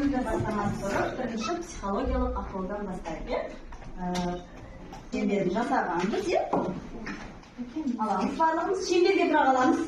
Өздеріңізді бастамас бұрын бірінші психологиялық ахуалдан бастайық. Шеңберді жасағанбыз, аламыз барлығымыз, шеңберге тұра қаламыз.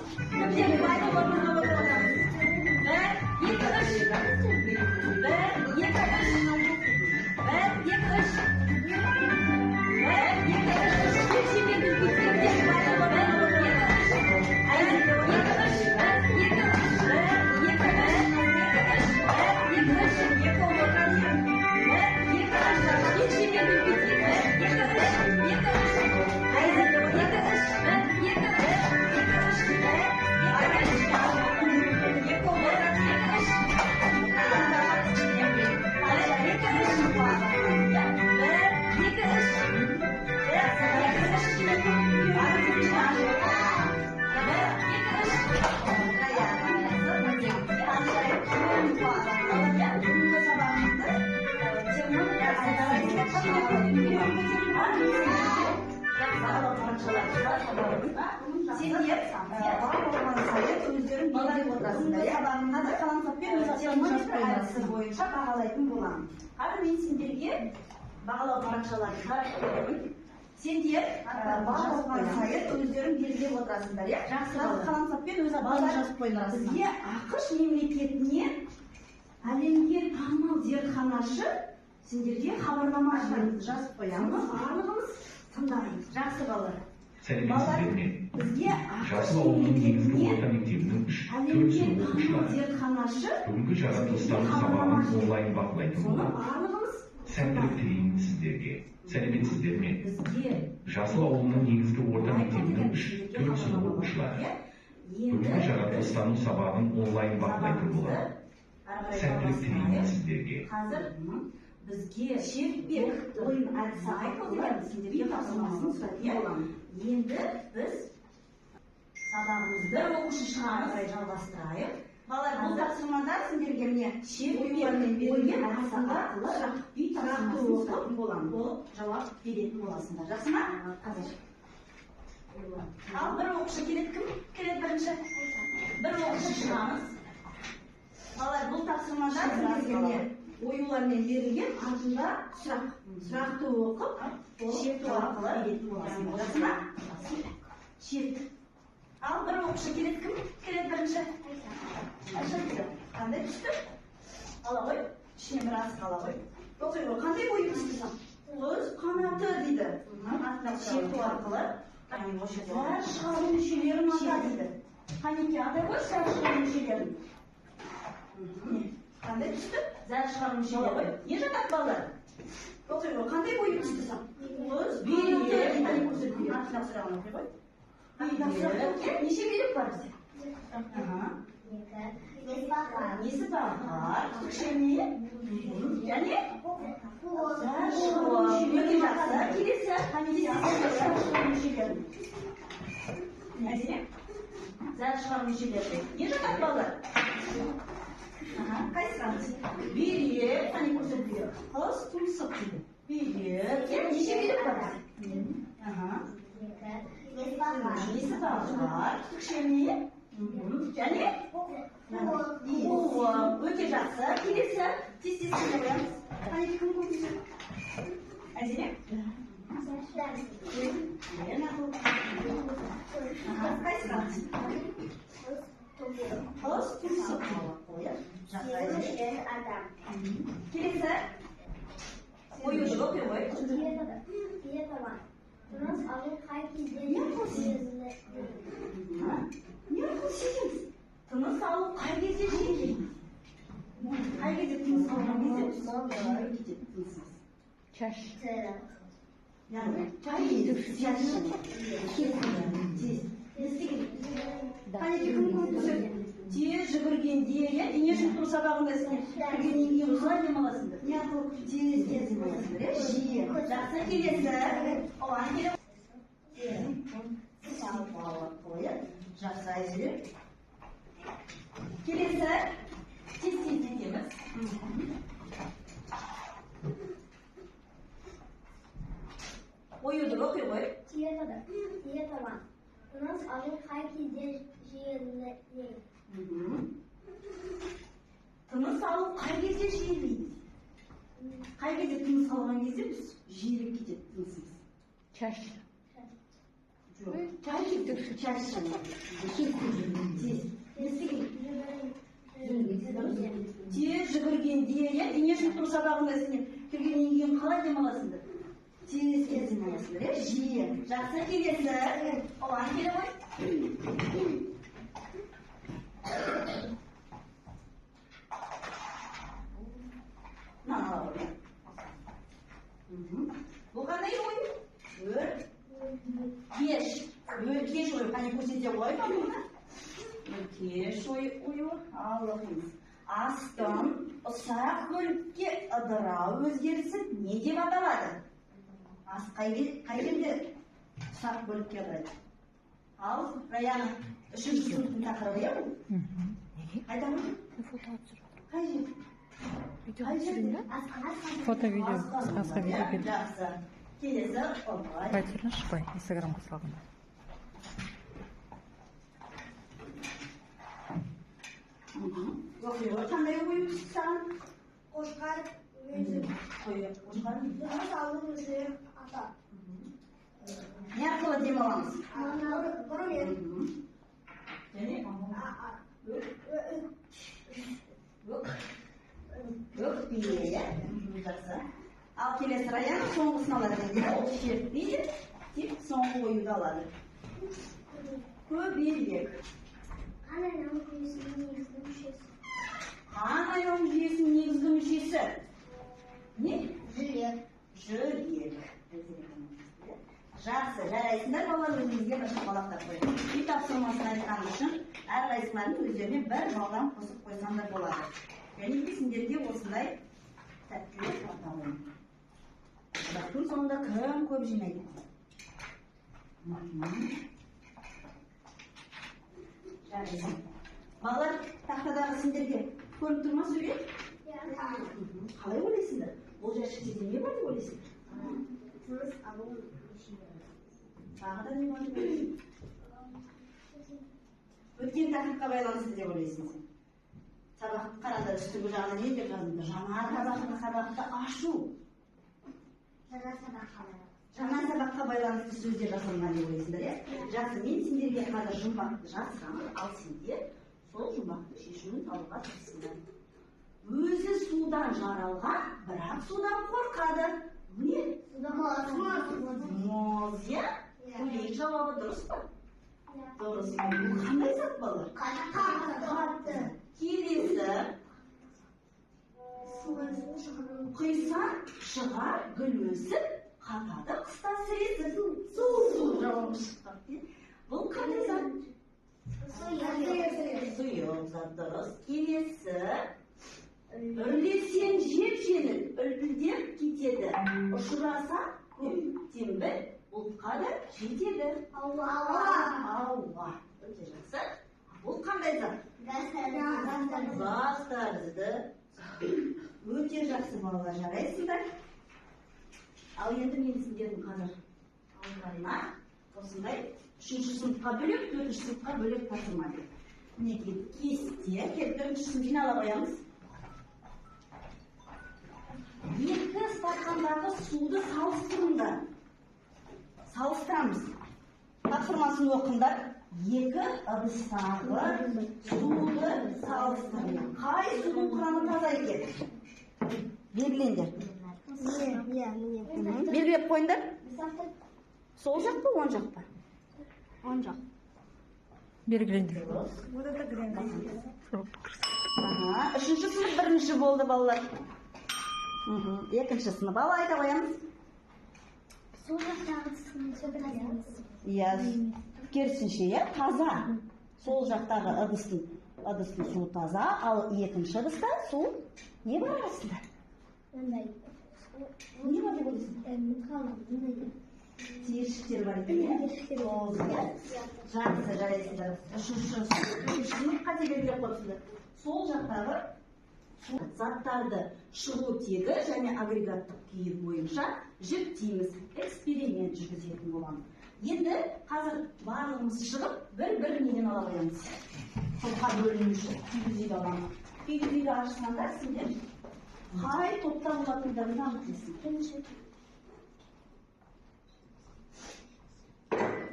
Бойынша бағалайтын боламын. Қазір мен сендерге бағалау парақшаларын қарап беремін. Сендер бағалауған сайын өздерің белгілеп отырасыңдар, иә? Жақсы қаламсаппен өз балалар жазып қойыңдар. Бізге ақш мемлекетінен әлемге танымал зертханашы сендерге хабарлама жазып қоямыз. Барлығымыз тыңдаймыз. Жақсы балалар. Бізге Жасыл ауылының негізгі орта мектебінің 4 сынып оқушылары бүгінгі жаратылыстардың сабағын онлайн бақылайтын болады. Сәттілік тілеймін сіздерге. Сәлеметсіздер ме? Жасыл ауылының негізгі орта мектебінің 4 сынып оқушылары бүгінгі жаратылыстардың сабағын онлайн бақылайтын болады. Сәттілік тілеймін сіздерге. Бізге шертпек ойын әдісі айтып деген сендерге тапсырмасын сұрайтын. Енді біз сабағымызды оқушы шығарып жалғастырайық. Балалар, бұл тапсырмада сендерге міне шертпек ойын әдісі арқылы үй тапсырмасын сұрайтын боламын. Болып жауап беретін боласыңдар. Жақсы ма? Қазір. Ал бір оқушы келеді, кім келеді бірінші? Бір оқушы шығамыз. Балалар, бұл тапсырмада сендерге оюлармен берілген артында сұрақты оқып, шерт арқылы беретін боласың. Жақсы ма? Шерт. Ал бір оқушы келеді, кім келеді бірінші? Айша, қандай түсті? Ала ғой, ішіне бір асық ала ғой. Оқи ғой, қандай ойы түстісің? Құз қанаты дейді. Шерт арқылы зәр шығару мүшелерін ата дейді. Қанеке, ата ғой зәр шығару мүшелерін. Қандай түсті? Зәр шығару мүшелері ғой. Не жатады балалар? Оқи ғой, қандай бойы түстісің? Құз, бүйрек, артына сұрағын оқи ғой. Неше бүйрек бар бізде? Несі бағар? Түкшеме? Және? Зәр шығару мүшелері жақсы. Келесі, зәр шығару мүшелері. Әзіне? Зәр шығару мүшелері. Не жатады балалар? Қайсыңыз? Бүйрек, қане көрсетілген. Қыз, тұмсық дейді. Бүйрек, неше бүйрек бар? Несі бағар? Түкшеме? Және? Өте жақсы. Келесі, тез-тез қоямыз. Қане кім көрсетілген? Әзіне? Қайсыңыз? Қыз, тұмсық қояр. Келесі, ойуды оқи ғой. Не арқылы сеземіз? Тыныс алу қай кезде жиі? Қай кезде тыныс алған кезде? Чаш. Яғни, чай қанеке кім көрсетеді? Тез жүгіргенде, дене шынықтыру сабағында жүгіргеннен кейін қалай демаласыңдар? Не арқылы тез демаласыңдар? Жиі. Жақсы, келесі. Оған келіп салып қойып, жақсы айзелер. Келесі, тез-тез етеміз. Oyudur, okuy koy. Tiyatrodan. Bundan sonra hangi dereceleri? Tınıs alıp hangi жиілейді. Қай кезде тыныс алған кезде біз жиілеп кетеді тынысымыз. Чаще. Жоқ. Чаще. Тез жүгіргенде, дене шынықтыру сабағында сен келгеннен кейін қалай демаласыңдар? Тез демаласыңдар, жиі. Жақсы, келесі. Оған келе ғой. Мынаны ала ғой. Бұл қандай ойын? Кеш. Кеш ойы. Қане көрсете ғой бұны? Кеш ойы. Ал оқимыз. Астан ұсақ бөлікке ыдырау өзгерісі не деп аталады? Ас қай жерде ұсақ бөлікке ыдырайды? Ал, Раяна, 3-ші сыныптың тақырыбы бұл? Қайда бұл? Қай жер? Фото-видео. Қысқа видео келді. Жақсы. Келесі, олай. Байтерін шықпай, инстаграмға салғанда. Оқиға қандай ойын саған? Қошқар Қошқар Дұрыс алдың өзі ата. не арқылы демаламыз? Бұрын Және? Өкпе. Жақсы. Ал келесі Раяна соңғысын алады. Ол шерт дейді, тек соңғы ойуды алады. Көбелек. Қан айналым жүйесінің негізгі мүшесі. Қан айналым жүйесінің негізгі мүшесі. Не? Жүрек. Жақсы, жарайсыңдар балалар, өзіңізге бір шапалақтап қойды. Үй тапсырмасын айтқан үшін әрқайсыларын өздеріне бір балдан қосып қойсаңдар болады. Және сендерге осындай тәттілер аталады. Күн соңында кім көп жинайды? Жарайсың. Балалар, тақтадағы сендерге көріп тұрма сурет? Қалай ойлайсыңдар? Бұл жәшікте не бар деп ойлайсыңдар? Тыныс алу Тағы да не бар деп ойлайсың? Өткен тақырыпқа байланысты деп ойлайсың. Сабақты қараңдар, үстіңгі жағына не деп жазыңдар? Жаңа сабақты ашу. Жаңа сабаққа байланысты сөздер жасалған деп ойлайсыңдар, иә? Жақсы, мен сендерге қазір жұмбақты жазсам, ал сендер сол жұмбақты шешуін табуға тырысыңдар. Өзі судан жаралған, бірақ судан қорқады. Не? Моз, иә? Көйлек жауабы дұрыс па? Дұрыс. Бұл қандай зат балалар? Қатты. Келесі. Құйсан шығар, гүл өсіп, қатады қыста сіресіп. Су жауабы шықты. Бұл қандай зат? Сұйық зат дұрыс. Келесі. Үрлесен жеп-жеңіл, үлпілдеп кетеді. Ұшыраса көптен бір ұлтқа да жетеді. Ауа. Өте жақсы. Бұл қандай зат? Газ тәрізді. Өте жақсы балалар, жарайсыңдар. Ал енді мен сендердің қазір алдарына осындай 3-ші сыныпқа бөлек, 4-ші сыныпқа бөлек тапсырма берді. Мінекей кесте, келіп 4-ші сынып жинала қоямыз. 2 стакандағы суды салыстырыңдар. Салыстырамыз. Тапсырмасын оқыңдар. 2 ыдыстағы суды салыстырыңдар. Қай судың құрамы таза екен? Белгілеңдер. Белгілеп қойыңдар. Сол жақ па, оң жақ па? Оң жақ. Белгіленді. 3-ші сынып 1-ші болды балалар. 2-ші сынып ал айта қоямыз. Сол жақтағы суды тазамыз. Иә, керісінше, таза. Сол жақтағы ыдыстың суы таза, ал 2-ші ыдыста су не бар арасында? Не бар деп ойлайсың? Түйіршіктер бар екен. Жақсы, жарайсыңдар. 3-ші сынып қате белгілеп қойыпсыздар. Сол жақтағы заттарды шығу тегі және агрегаттық күйі бойынша жіктейміз, эксперимент жүргізетін боламыз. Енді қазір барлығымыз шығып, бір неден ала қоямыз. Топқа бөлінуші, күйгізейді аламыз. Күйгізейді ашсаңдар, сендер Қай топта болатындығын анықтайсың.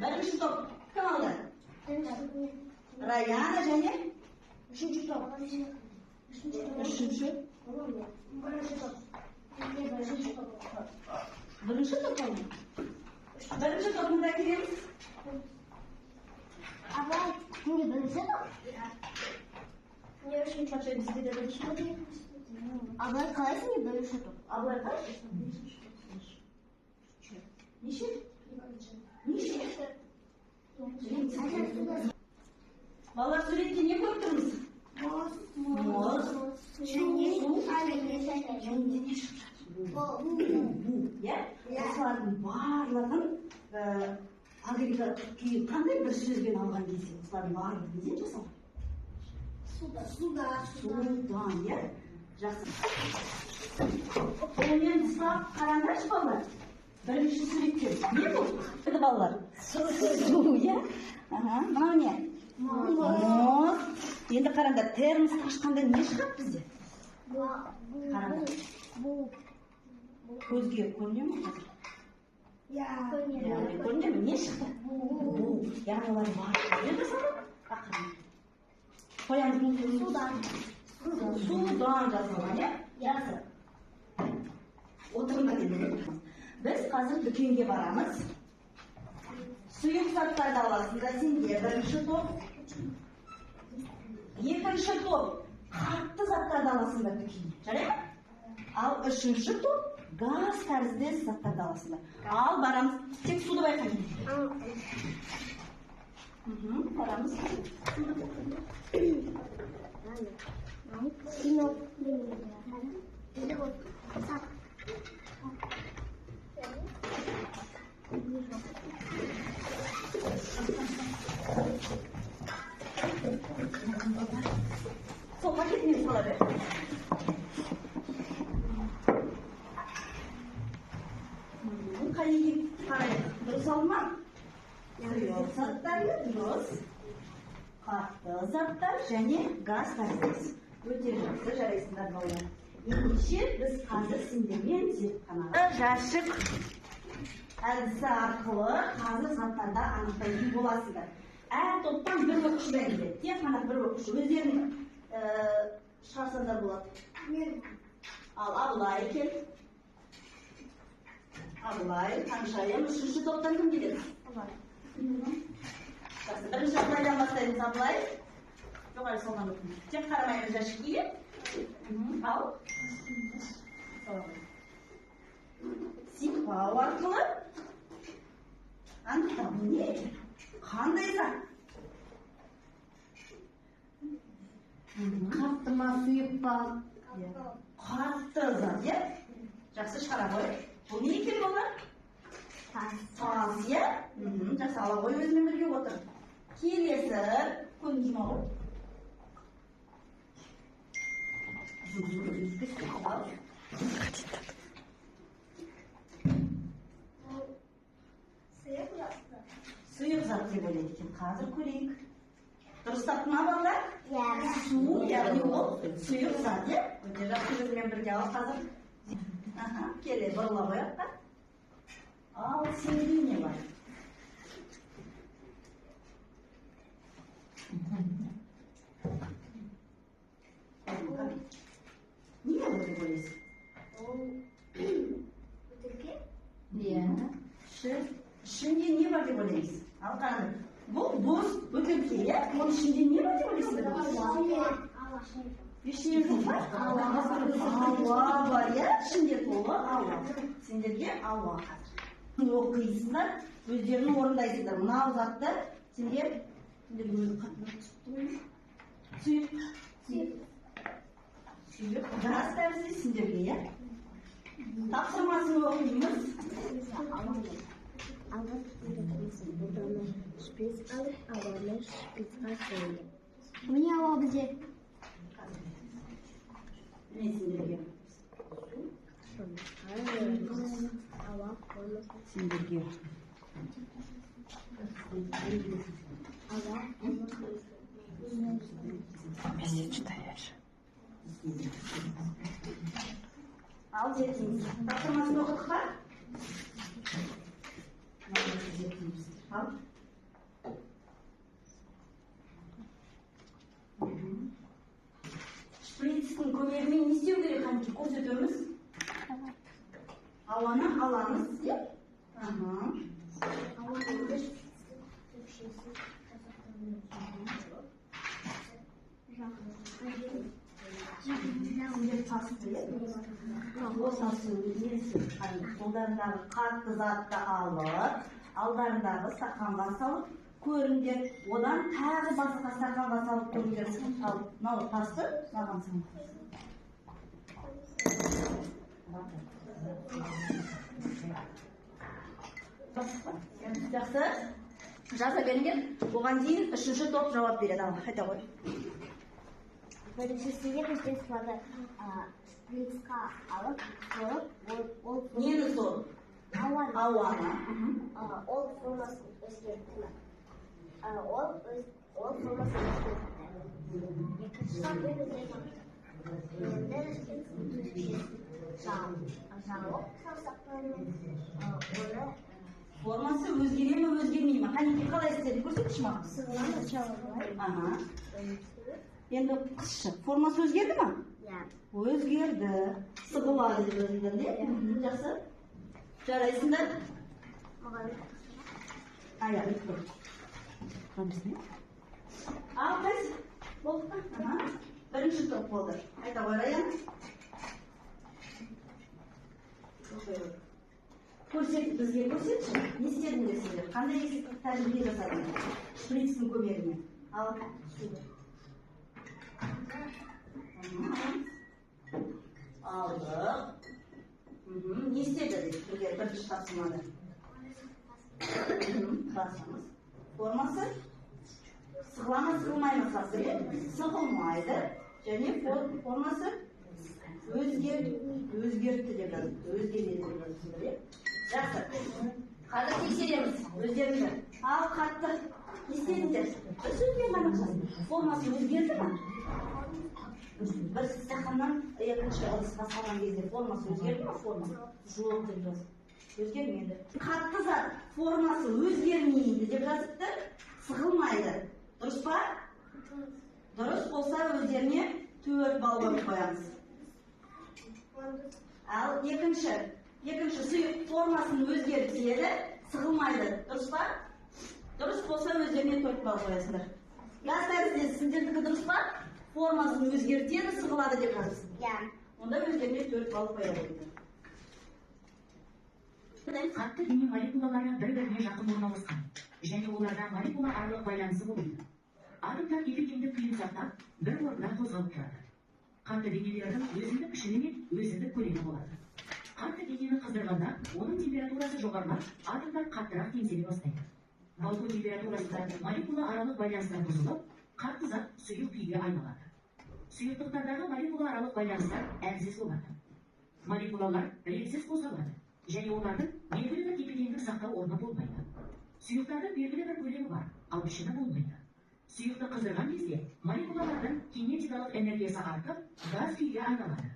Бірінші топ кім алды? Раяна және үшінші топ. Үшінші. Бірінші топ алды. Бірінші топында келеміз. Абай, не бірінші топ? Патша бізде де бірінші топ. Абай қалайсың не бірінші топ? Абылай қай? Неше? Неше? Балалар суретте не көріп тұрмыз? Мұз. Осылардың барлығын агрегат күйі қандай бір сөзбен алған кезде осылардың барлығы неден жасалған? Судан, иә? Жақсы. Қолмен ұстап қараңдаршы балалар. Бірінші суреттер. Не бұл? Балалар. Су, иә? Мынау не? Мұз. Енді қараңдар, термос ашқанда не шығады бізде? Қараңдар. Көзге көріне ме қазір? Көріне ме? Не шықты? Яғни олар бар. Не жасалды? Қоямыз судан. Судан жасалған, иә? Жақсы. Отырыңдар енді. Біз қазір дүкенге барамыз. Сұйық заттарды аласыңдар сендер. Бірінші топ. Екінші топ. Қатты заттарды аласыңдар дүкенге. Жарай ма? Ал үшінші топ. Газ тәріздес заттарды аласыңдар. Ал барамыз. Тек суды байқаймын. Барамыз. Сол пакетіне сала бер. Қайығы қарай. Дұрыс алма? Сұйық заттар, дұрыс. Қатты заттар және газ тәріздес. Өте жақсы жарайсыңдар балалар. Ендеше біз қазір сендермен зертханада жәшік әдісі арқылы қазір заттарды анықтайтын боласыңдар. Әр топтан бір оқушыдан келеді. Тек қана бір оқушы. Өздерінің шығарсаңдар болады. Ал Абылай кел. Абылай, Қаншайым. Үшінші топтан кім келеді? Бірінші Абылайдан бастаймыз. Абылай. Жоғары солған өтін. Тек қарамаймыз жәшікке. Ал. Сипау арқылы анықтау. Не? Қандай зат? Қатты ма, сұйық па? Қатты зат, е? Жақсы шығара қой. Бұл не екен болар? Тас, е? Жақсы, ала қой өзімен бірге отыр. Келесі көзін жұма ғой. Сұйық зат деп ойлайды екен. Қазір көрейік. Дұрыстап ма балалар? Су, яғни ол сұйық зат, е? Өте жақсы өзімен бірге ал қазір. Келе, бұрыла қояқ та. Ал сенде не бар? Не ол деп ойлайсың? Ішінде не бар деп ойлайсыз? Ал қараңдар. Бұл бос бөтелке, иә? Оның ішінде не бар деп ойлайсыздар? Ештеңе жоқ па? Ауа бар, иә? Ішінде толы ауа. Сендерге ауа қазір. Оқисыңдар, өздерін орындайсыңдар. Мынау затты сендер өзі қатына түсіпті. Сұйық. Газ тәрізді сендерге, иә? Тапсырмасын оқимыз. Міне ауа бізде. Не сендерге? Сендерге. Вместе читаешь. Ал зерттейміз. Тапсырмасын оқыдық па? Ал. Шприцтің көмегімен не істеу керек? Қанекей көрсетеміз. Ауаны аламыз, иә? Қолдарындағы қатты затты алып, алдарындағы стақанға салып көріңдер, одан тағы басқа стақанға салып көріңдер. Мынау тасты маған салып. Жақсы, жаза беріңдер. Оған дейін үшінші топ жауап береді. Қайта қой. Біріншісінде бізден сұрады шприцқа алып, ол нені сол? Ауаны. Ол формасын өзгертті ме? Ол формасын өзгертті. Екінші жағдай бізден жалып сақпаймен оны Формасы өзгере ме, өзгермей ме? Қанекей қалай істеді? Көрсетші маған. сығыланы чалып Енді қысшы. Формасы өзгерді ма? Өзгерді. Сығылады деп өзіңдер, не? Жақсы. Жарайсыңдар? Аяқ, өтті. Ал, қайсы? Болды ма? Бірінші топ болды. Айта қой, Раян. Көрсет, бізге көрсетші. Не істедіңдер сіздер? Қандай есептік тәжірибе жасадыңдар? Шприцтің көмегімен. Ал, алдық. Не істеді деп бірінші тапсырмады? Басымыз. Формасы? Сығылама, сығылмай ма сасы? Сығылмайды. Және формасы? Өзгертті деп жазды. Өзгерді деп жазды. Жақсы. Қазір тексереміз. Өздеріңді. Ал қатты. Не істедіңдер? Бір сөзбен ғана жазды. Формасы өзгерді ма? Бір стақаннан екінші ыдысқа салған кезде формасы өзгерді ма? Формасы жоқ деп жазды. Өзгермеді. Қатты зат формасы өзгермейді деп жазыпты. Сығылмайды. Дұрыс па? Дұрыс болса өздеріне 4 балл беріп қоямыз. Ал екінші сұйық формасын өзгертеді, сығылмайды. Дұрыс па? Дұрыс болса өздеріне 4 балл қоясыңдар. Газ тәріздесі сіздердікі дұрыс па? Формасын өзгертеді, сығылады деп жазсын. Онда өздеріне 4 балл қояды. Қатты дене молекулалары бір-біріне жақын орналасқан, және оларда молекула аралық байланысы болады. Атомдар тепе-теңдік күйін сақтап, бір орында қозғалып тұрады. Қатты денелердің өзіндік пішіні мен өзіндік көлемі болады. Қатты денені қыздырғанда, оның температурасы жоғарылап, атомдар қаттырақ теңселе бастайды. Балқу температурасында молекула аралық байланыстар бұзылып, қатты зат сұйық күйге айналады. Сұйықтықтардағы молекула аралық байланыстар әлсіз болады. Молекулалар ретсіз қозғалады, және олардың белгілі бір тепе-теңдік сақтау орны болмайды. Сұйықтардың белгілі бір көлемі бар, ал пішіні болмайды. Сұйықты қыздырған кезде молекулалардың кинетикалық энергиясы артып, газ күйге айналады.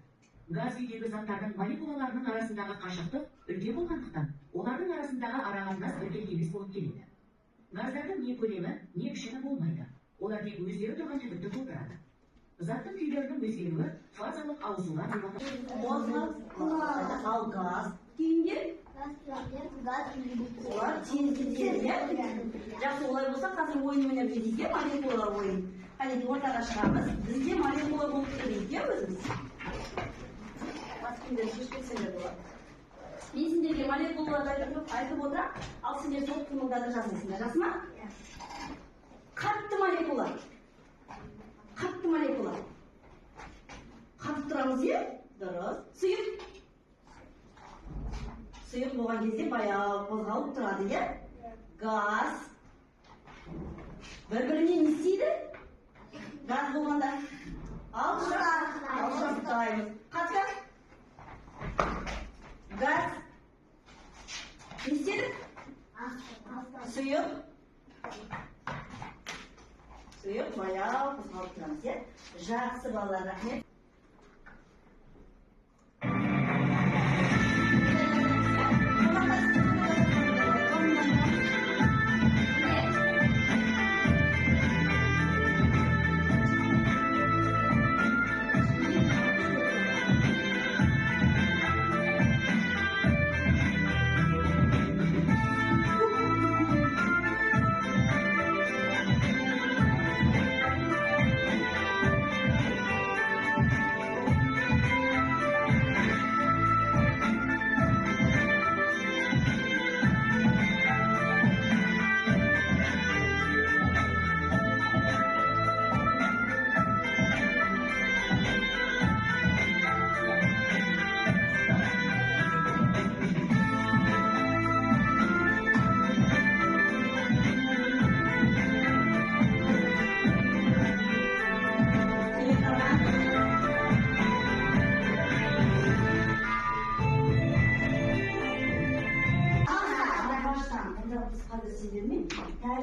Газ күйдегі заттардың молекулаларының арасындағы қашықтық үлкен болғандықтан, олардың арасындағы арақатынас бірдей емес болып келеді. Газдардың не көлемі, не пішіні болмайды. Олар тек өздері тұрған түбікті толтырады. Заттың күйлерінің өзгеруі фазалық ауысуға Ал газ күйінде олар теңділері. Жақсы, олай болса қазір ойын ойнап жүрейік, молекулалар ойын. Қанекей ортаға шығамыз. Бізде молекула болып келейік, өзіміз. Басқындер шешпесіңдер болады. Мен сендерге молекулаларды айтып отырам, ал сендер сол қимылдарды жазасыңдар. Жақсы ма? Қатты молекула. Қатты молекула. Қатып тұрамыз, е? Дұрыс. Сұйық. Сұйық болған кезде баяу қозғалып тұрады, е? Газ. Бір-біріне не істейді? Газ болғанда. Алшақтаймыз. Қатты. Газ. Не істеді? Сұйық. Сұйық баяу қозғалып тұрамыз, е? Жақсы балалар, рахмет.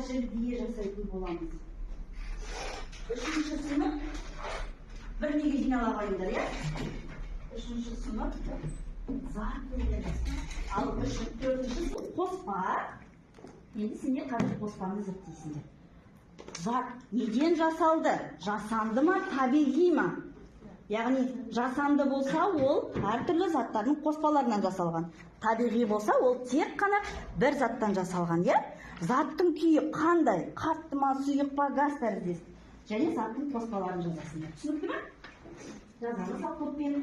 тәжірибе жасайтын боламыз. 3-ші сынып бір неге жинала қойыңдар, иә? 3-ші сынып зат бөлеміз. Ал 4-ші қоспа. Енді сендер қазір қоспаны зерттейсіңдер. Зат неден жасалды? Жасанды ма, табиғи ма? Яғни жасанды болса, ол әртүрлі заттардың қоспаларынан жасалған. Табиғи болса, ол тек қана бір заттан жасалған, иә? Заттың күйі қандай? Қатты ма, сұйық па, газ тәріздес. Және заттың қоспаларын жазасыңдар. Түсінікті ме? Жазамыз ал топпен.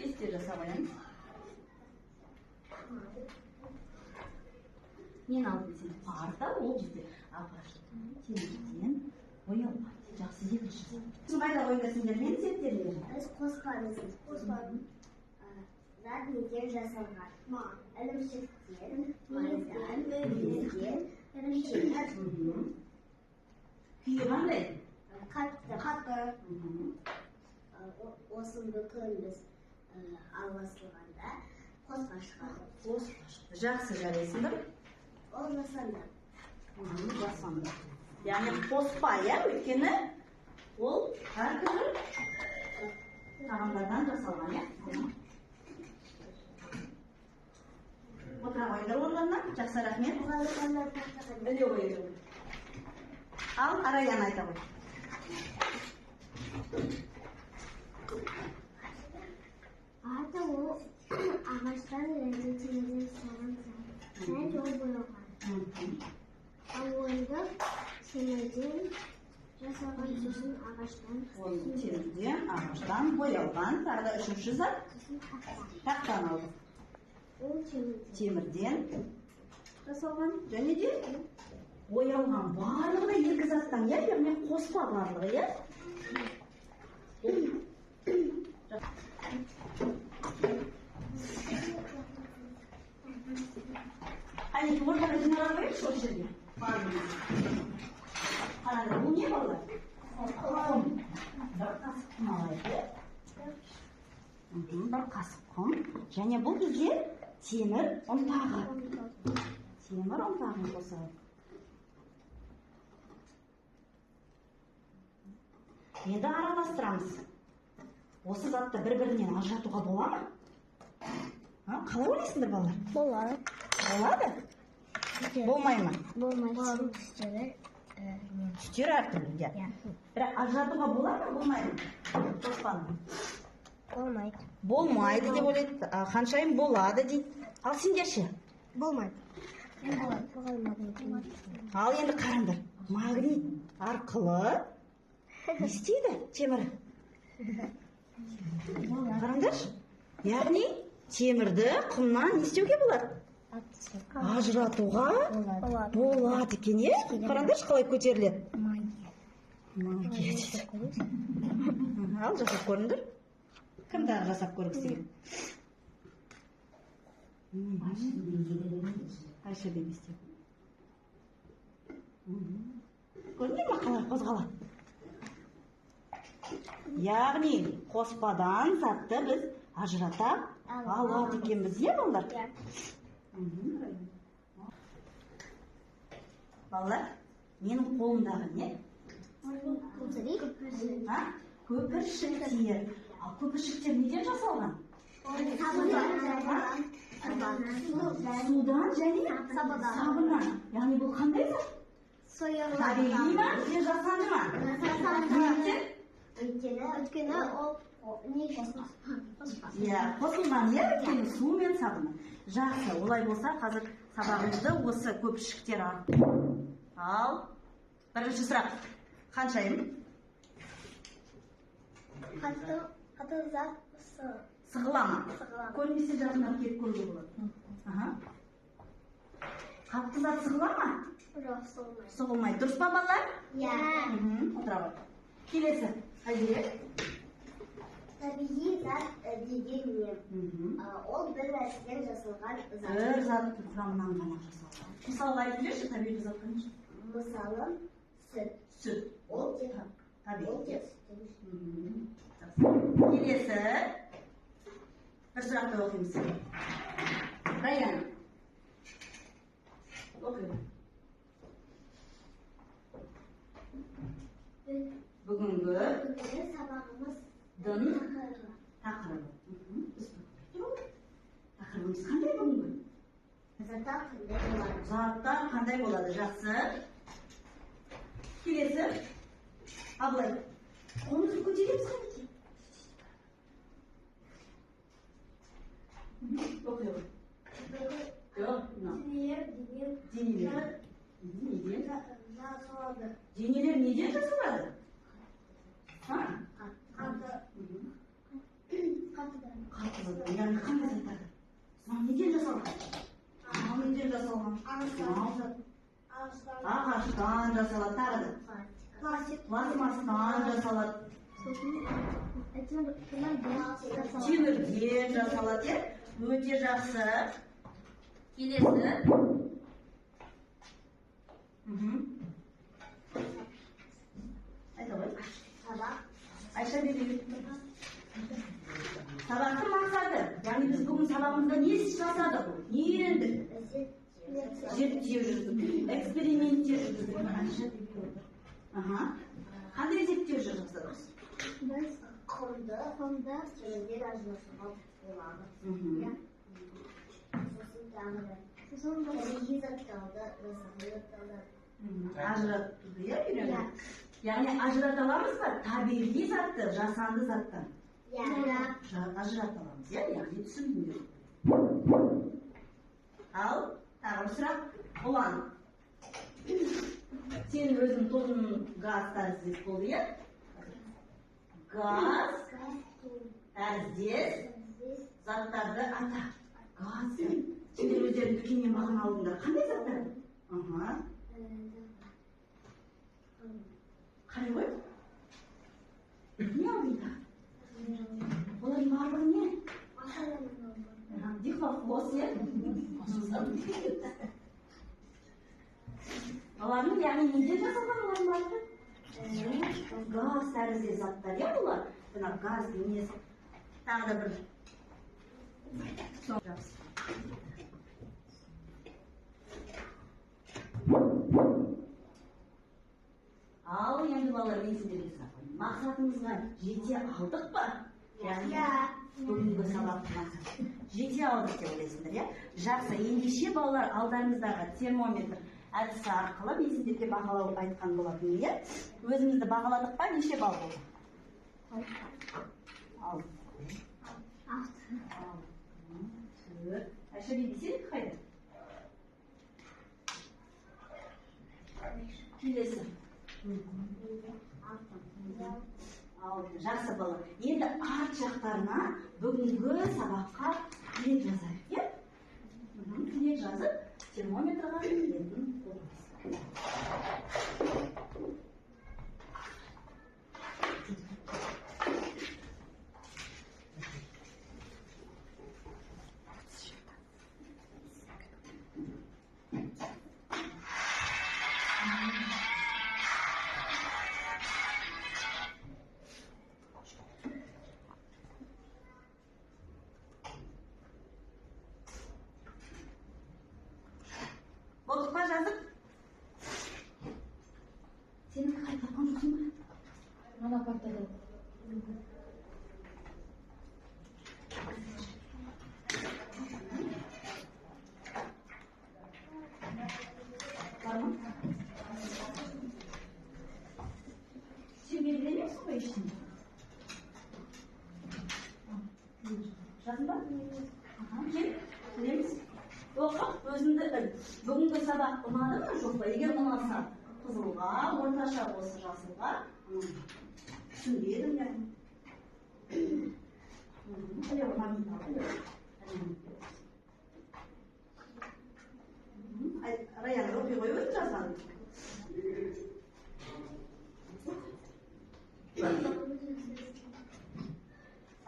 Есте жасап қоямыз. Мен алдым сен парта ол жерде ағаштан, темірден боялмайды. Жақсы екінші. Сен қайда қойдасыңдар? Мен зерттеліңдер. Біз қоспамыз. Зат неден жасалған? Ірімшіктен, майдан, бөлінген, ірімшіктен. Күйі қандай? Қатты. Осын бүкіл біз араластырғанда қоспа шығады. Жақсы жарайсыңдар. Ол жасанды. Жасанды. Яғни қоспа, иә? Өйткені ол әртүрлі тағамдардан жасалған, иә? Отыра қойыңдар орнына. Жақсы, рахмет. Біле қойыңдар. Ал Араян айта қой. Ата ол ағаштан және темірден салған зат. Және ол боялған. Ал ойынды темірден жасалған сосын ағаштан. Темірден, ағаштан боялған. Тағы да 3-ші зат. Тақтан алды. Ол Темірден жасалған. Және де боялған. Барлығы да 2 заттан, иә? Яғни қоспа барлығы, иә? Әнеки ортаға жинала қойыңызшы осы жерге. Қараңдар, бұл не болды? Құм. Бір қасық құм алайық. Бір қасық құм. Және бұл бізге темір ұнтағы. Темір ұнтағын қосайық. Енді араластырамыз. Осы затты бір-бірінен ажыратуға бола ма? Қалай ойлайсыңдар, балалар? Болады. Болады? Болмай ма? Болмайды. Түстері Түстері әртүрлі, иә. Бірақ ажыратуға бола ма, болмай ма? Қоспаны. болмайды. Болмайды деп ойлайды. Ханшайым болады дейді. Ал сендерше? Болмайды. Ал енді қараңдар. Магнит арқылы не істейді темір? Қараңдаршы. Яғни темірді құмнан не істеуге болады? Ажыратуға болады екен, е? Қараңдаршы қалай көтеріледі. Магия дейді. Ал жасап көріңдер. Кім дағы жасап көргісі келеді? Айша деп істеп. Көрдіңдер ме қалай қозғалады? Яғни қоспадан затты біз ажырата алады екенбіз, е балалар? Балалар, менің қолымдағы не? Көпіршіктер. Ал көпіршіктер неден жасалған? Судан және сабыннан. Яғни бұл қандай зат? Табиғи ма, не жасанды ма? Өйткені ол қосылған, е? Өйткені су мен сабыны. Жақсы, олай болса, қазір сабағымызды осы көпіршіктер ал. Бірінші сұрақ. Ханшайым? Қатты зат Сығыла ма? Көрмесе жағынан келіп көруге болады. Қатты зат сығыла ма? Соғылмайды. Дұрыс па, балалар? Иә. Отыра ғой. Келесі. Әйе. Табиғи зат деген не? Ол бір нәрседен жасалған зат. Бір заттың құрамынан ғана жасалған. Мысалға айтып берші, табиғи зат қанша? Мысалы, сүт. Сүт. Ол тек Табиғи. ол тек сүт. Келесі бір сұрақты оқимыз. Раян. Оқиды. Бүгінгі Сабағымыз дын тақырыбы. Тақырыбымыз қандай бүгінгі? заттар қандай болады? Заттар қандай болады? Жақсы. Келесі. Абылай. Қолымызды көтереміз қанекей. Оқиды. Жоқ, мынау. Денелер. Неден? Жасалады. Денелер неден жасалады? Ха? Қатты заттар. Яғни қандай заттар? Мынау неден жасалған? Мынау неден жасалған? Ағаштан жасалады. Тағы да. Пластмастан жасалады. Темірден жасалады. Өте жақсы. Келесі. Айта ғой. Сабақ. Айша бебе. Сабақтың мақсаты. Яғни біз бүгін сабағымызда не жасадық? Не үйрендік? Зерттеу жүргіздік. Эксперименттер жүргіздік. Айша бебе отыр. Қандай зерттеу жүргіздік? Біз құмды темірден ажыратуға болады. Сосын табиғи заттарды Ажыратуды, үйрендік. Яғни ажырата аламыз ба? Табиғи затты, жасанды заттан. Ажырата аламыз, яғни түсіндіңдер. Ал, тағы бір сұрақ. Ұлан. Сен өзің тоғын газ тәріздес болды, е? Газ тәріздес заттарды ата. Газ. Сендер өздерің дүкеннен бағын алдыңдар. Қандай заттар? Қане ғой? Не алдыңдар? Олардың барлығы не? Дихлофос, е? Олардың, яғни неден жасалған олардың барлығы? Газ тәрізді заттар, е бұлар? Бұна газ денесі. Тағы да бір. Жақсы. Ал енді балалар, мен сендерге сұрақ қоямын. Мақсатымызға жете алдық па? Бүгінгі сабақтың мақсаты. Жете алдық деп ойлайсыңдар, иә? Жақсы, ендеше балалар алдарыңыздағы термометр әдісі арқылы мен сендерге бағалау айтқан болатын, иә? Өзімізді бағаладық па? Неше балл болды? 6. Айша бейбі, сен қайда? Келесі. Жақсы бала. Енді арт жақтарына бүгінгі сабаққа тілек жазайық, е? Тілек жазып, термометрға келетін боламыз. Болдық па жазып? Сенің қай тапқан жоқсың ба? Мана партада. Бар ма? Сен белгілемейсің ба ештеңе? Жаздың ба? Кел, білеміз. Оқып, өзіңді бүгінгі сабақ ұнады ма жоқ па? Егер ұнаса, қызылға, орташа болса жасылға, түсінбедім я. Раян, оқи ғой өзің жазған.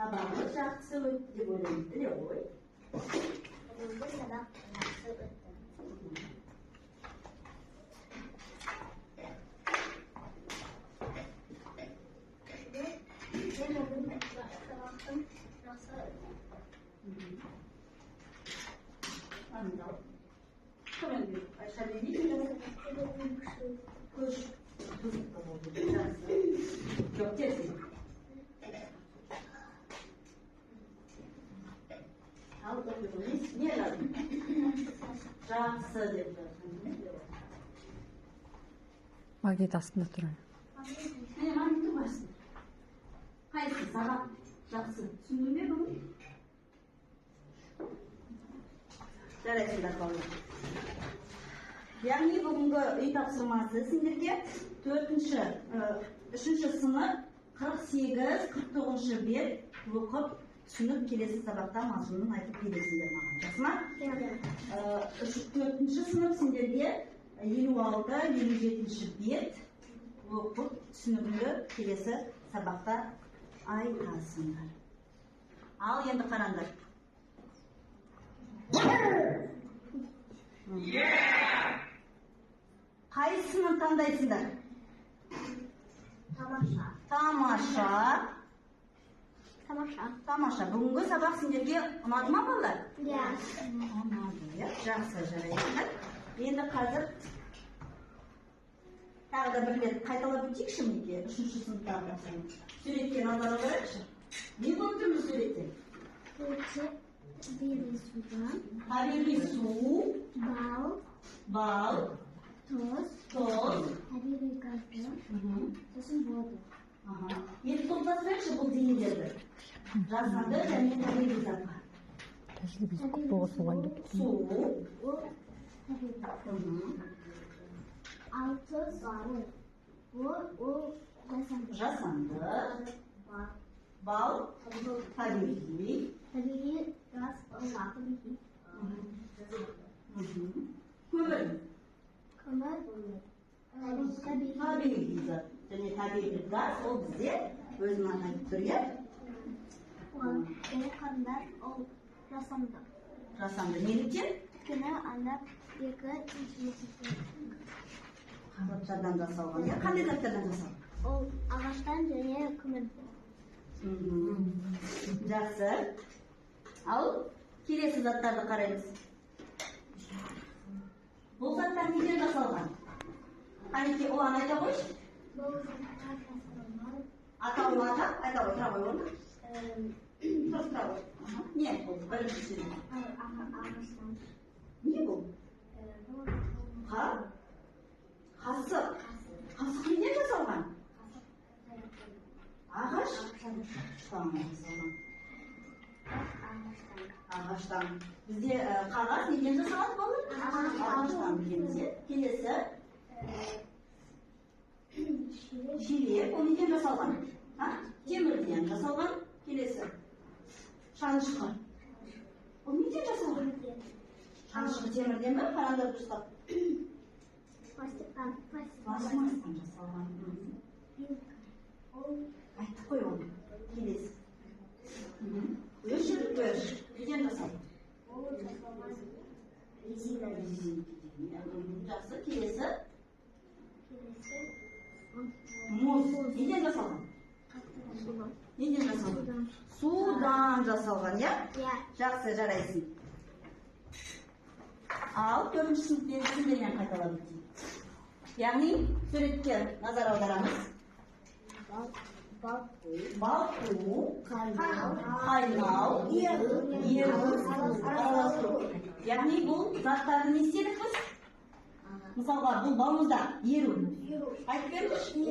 сабағымыз жақсы өтті деп ойлаймын, біле ғой. бүгінгі сабақ жақсы өтті. Мен бүгін сабақтың жақсы Anladım. Tamam diyor. Ayşe Bey'in kuş tuzlukta oldu. Çok tersi. Al okuyoruz. Niye lazım? Жақсы деп жатыр. Магнит астында тұрады. Магнит басын. Қайсы сабақ жақсы түсіндің бе бүгін? Жарайсыңдар балалар. Яғни бүгінгі үй тапсырмасы сендерге 3-ші сынып 48-49 бет оқып түсініп келесі сабақта мазмұнын айтып бересіңдер маған. Жақсы ма? 4-ші сынып сендерге 56-57 бет оқып түсінігіңді келесі сабақта айтасыңдар. Ал енді қараңдар. Қайсысын таңдайсыңдар? Тамаша. Тамаша. Тамаша. Тамаша. Бүгінгі сабақ сендерге ұнады ма балалар? Иә. Ұнады, жақсы жарайды. Енді қазір тағы да бір рет қайталап өтейікші мінекей, 3-ші сыныптағы суретке назар аударайықшы. Не болып тұрмыз суретте? Табиғи су, бал, Тоз, тоз. табиғи газды, сосын воду. Енді топтастырайықшы бұл денелерді. Жасанды және табиғи затқа. Су, Ол табиғи. Ал тоз, ол жасанды. жасанды, бал, табиғи, Табиғи газ, ол табиғи. көмір, Көмір, табиғи. табиғи зат. Және табиғи газ ол бізде өзінің айтып тұр, иә? Және қандар, ол жасанды. Жасанды. Неліктен? Өйткені анда екі Заттардан жасалған. иә? Қандай заттардан жасалған? ол ағаштан және көмірден. Жақсы. Ал келесі заттарды қараймыз. Бұл заттар неден жасалған? Қанекей, оған айта қойшы. Бұл заттар жасалған Атауын атап, айта қой, тұра қой орны. Тұрып тұра қой. Не бұл? Бірінші сөйлем. ағаштан. Не бұл? Қасық. Қасық неден жасалған? Ағаш? Ағаштан. Бізде қағаз неден жасалады болыр? Ағаштан білеміз. Келесі шелек, ол неден жасалған? Темірден жасалған. Келесі шанышқы. Ол неден жасалған? Шанышқы темірден бе? Қараңдар дұрыстап. Пластиктан. Пластмастан жасалған. Айттық қой оны. Келесі. Өшіргіш. Неден жасалған? Ол жасалған резина. Жақсы. Келесі Келесі мұз. Неден жасалған? Неден жасалған? Судан жасалған, иә? Иә. Жақсы, жарайсың. Ал 4-ші сыныптен сендермен қайталап өтейік. Яғни суретке назар аударамыз. Балқу, қайнау, еру, араластыру. Яғни бұл заттарды не істедік біз? Мысалға, бұл балмұзда еру. Айтып беріңізші.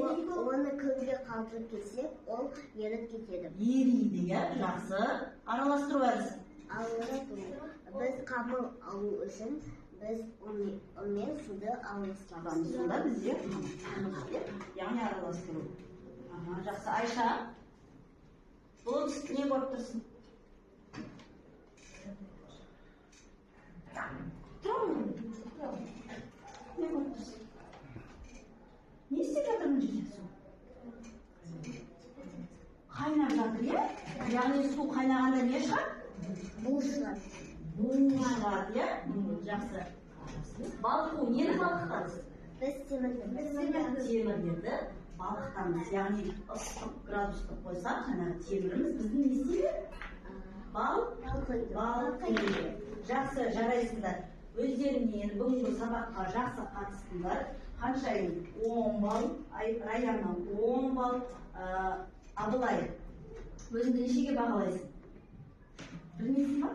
Оны күнге қалдырып кетсек, ол еріп кетеді. Ериді, иә? Жақсы. Араластыру әдісі. Біз қамыл алу үшін біз онымен суды араластырамыз. Сонда бізде яғни араластыру. Жақсы. Айша, бұл не көріп тұрсың? Не көріп тұрсың? Не істеп жатырмын жерде сол? қайнап жатыр, иә? Яғни су қайнағанда не шығады? Бу шығады. Бу шығады, иә? Жақсы. Балқу нені балқытамыз? Біз Темірлерді балқытамыз. Яғни ыстық градустық қойсақ, жаңағы теміріміз біздің не істейді? Балқиды. Жақсы, жарайсыздар. Өздерінен бүгінгі сабаққа жақсы қатыстыңдар. Қаншайым 10 балл, Раяна 10 балл, Абылай өзіңді нешеге бағалайсың? Білмейсің ба?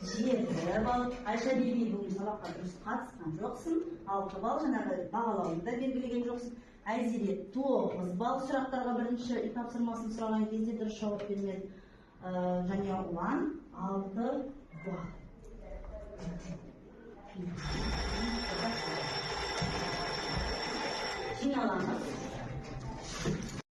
7 балл. Айша Биби бүгін сабаққа дұрыс қатысқан жоқсың. 6 балл, жаңағы бағалауыңды да белгілеген жоқсың. Айзере 9 балл, сұрақтарға бірінші тапсырмасын сұраған кезде дұрыс жауап бермеді. Және Ұлан 6 балл. Жиналамыз.